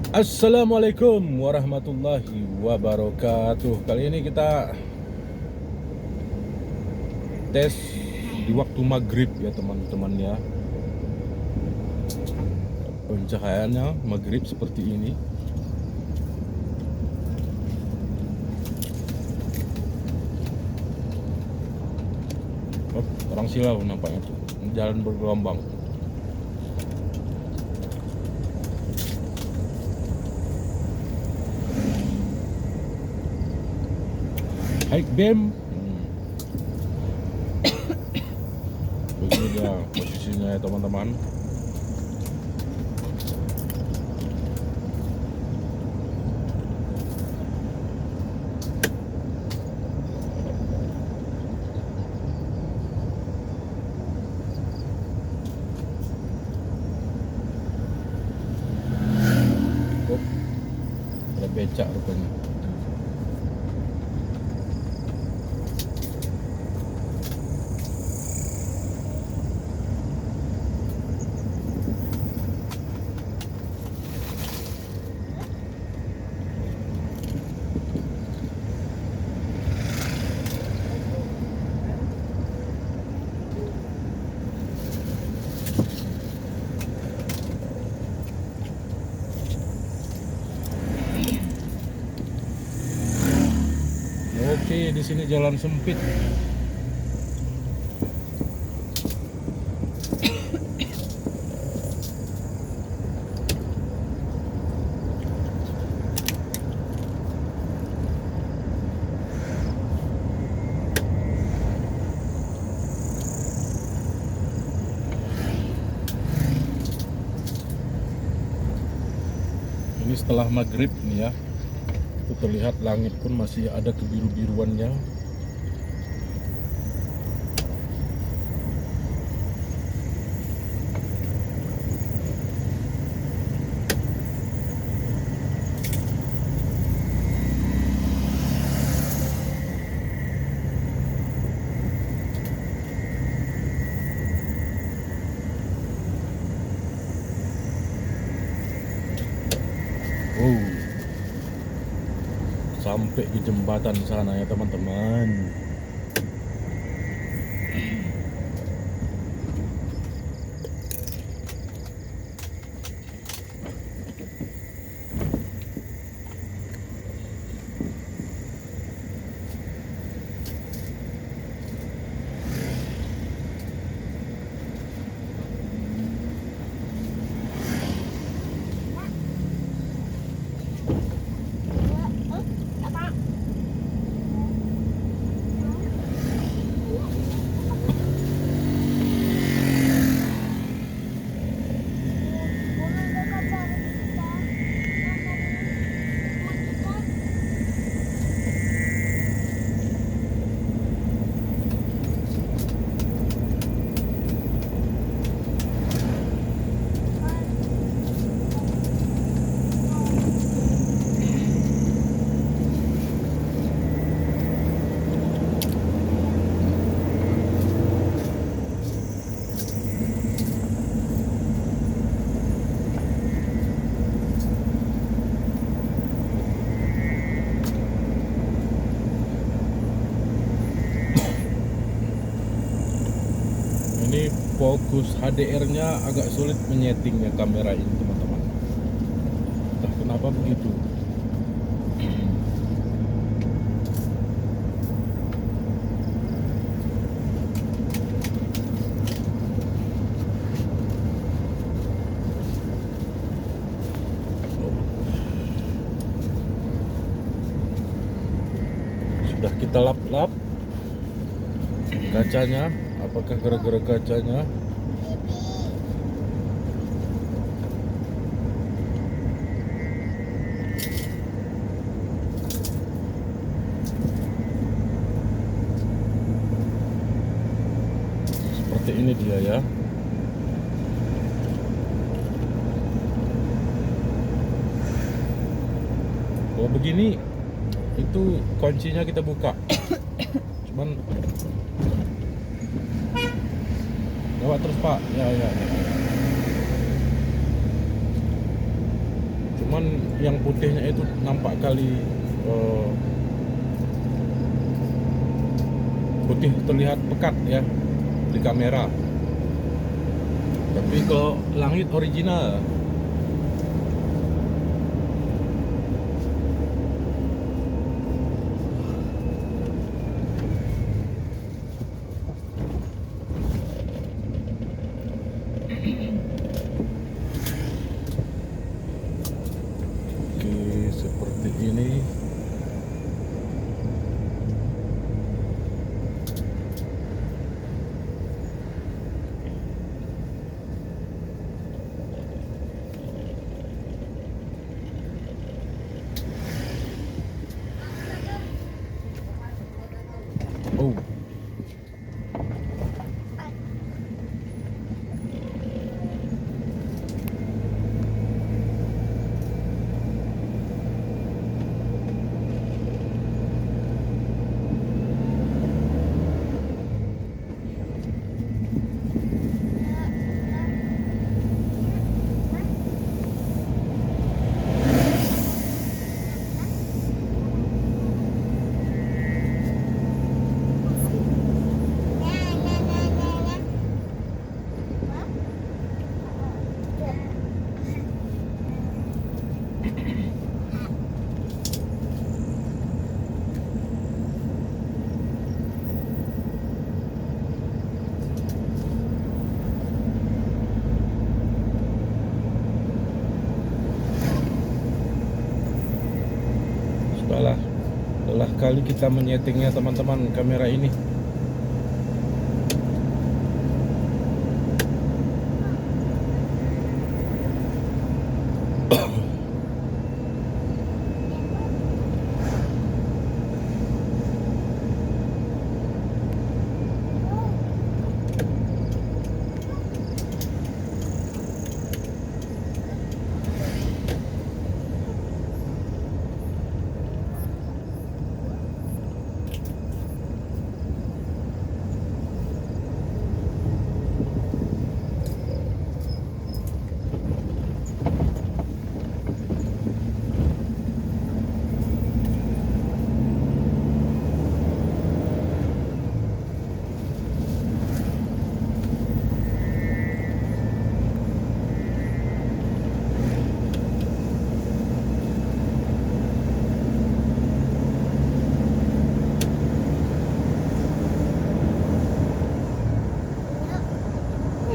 Assalamualaikum warahmatullahi wabarakatuh. Kali ini kita tes di waktu maghrib ya teman-teman ya. Pencahayaannya maghrib seperti ini. Oh, orang silau nampaknya tuh. Jalan bergelombang. Hike beam. Begini dia posisinya ya teman-teman. Oh, ada becak rupanya. Oke, di sini jalan sempit. Ini setelah maghrib nih ya. Itu terlihat langit pun masih ada kebiru-biruannya. Oh, sampai ke jembatan sana ya teman-teman. Ini fokus HDR-nya agak sulit menyetingnya kamera ini teman-teman. Entah kenapa begitu. Sudah kita lap-lap kacanya. Apakah gara-gara kacanya? Seperti ini dia ya. Kalau begini itu kuncinya kita buka. Cuman lewat terus Pak. Ya. Cuma teman-teman, yang putihnya itu nampak kali putih, terlihat pekat ya di kamera. Tapi kalau langit original. Oke, seperti ini. Oh, lelah kali kita menyetingnya teman-teman, kamera ini.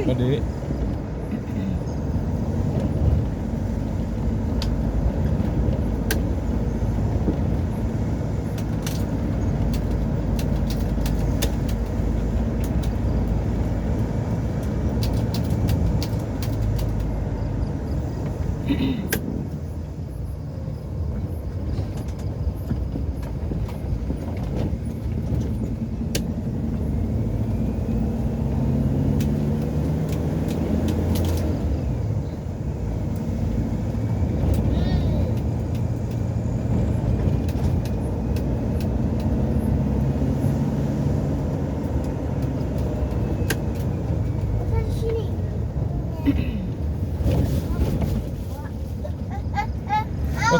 Adik,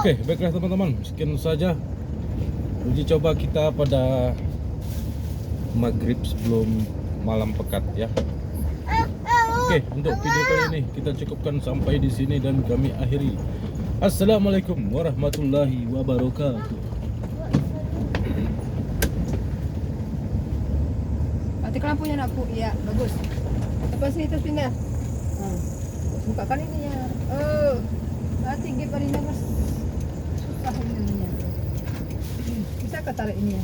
oke, baiklah teman-teman, sekian saja uji coba kita pada maghrib sebelum malam pekat ya. Oke, untuk video kali ini kita cukupkan sampai di sini dan kami akhiri. Assalamualaikum warahmatullahi wabarakatuh. Mati lampunya nak Bu, ya bagus. Lepas ni terus pindah. Buka kan ini ya. Oh, mati gip hari ini mas. Susah ini. Bisa ketarik ini ya.